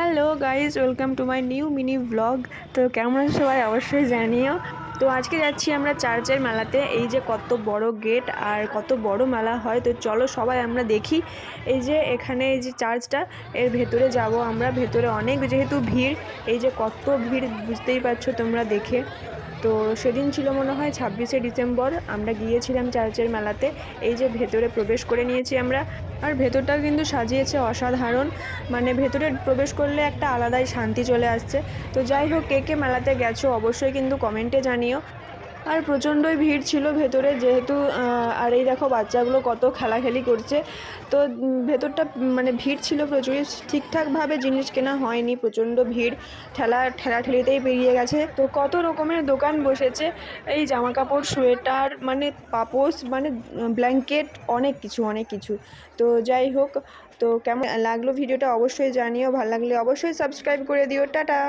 Hello guys, welcome to my new mini blog. তো কেমন আছে সবাই অবশ্যই জানিও। তো আজকে যাচ্ছি আমরা চার্চের মেলাতে। এই যে কত বড় গেট আর কত বড় মেলা হয়, তো চলো সবাই আমরা দেখি। এই যে এখানে এই যে চার্চটা, এর ভেতরে যাব আমরা। ভেতরে অনেক যেহেতু ভিড়, এই যে কত ভিড় বুঝতেই পারছো তোমরা দেখে। তো সেদিন ছিল মনে হয় 26শে ডিসেম্বর, আমরা গিয়েছিলাম চার্চের মেলাতে। এই যে ভেতরে প্রবেশ করে নিয়েছি আমরা। আর ভেতরটাও কিন্তু সাজিয়েছে অসাধারণ, মানে ভেতরে প্রবেশ করলে একটা আলাদাই শান্তি চলে আসছে। তো যাই হোক, কে কে মেলাতে গেছো অবশ্যই কিন্তু কমেন্টে জানিও। আর প্রচণ্ডই ভিড় ছিল ভেতরে, যেহেতু আর এই দেখো বাচ্চাগুলো কত খেলাখেলি করছে। তো ভেতরটা মানে ভিড় ছিল প্রচুরই, ঠিকঠাকভাবে জিনিস কেনা হয়নি, প্রচণ্ড ভিড়, ঠেলাঠেলিতেই পেরিয়ে গেছে। তো কত রকমের দোকান বসেছে, এই জামা কাপড়, সোয়েটার, মানে পাপোশ, মানে ব্ল্যাঙ্কেট, অনেক কিছু অনেক কিছু। তো যাই হোক, তো কেমন লাগলো ভিডিওটা অবশ্যই জানিও, ভালো লাগলে অবশ্যই সাবস্ক্রাইব করে দিও। টাটা।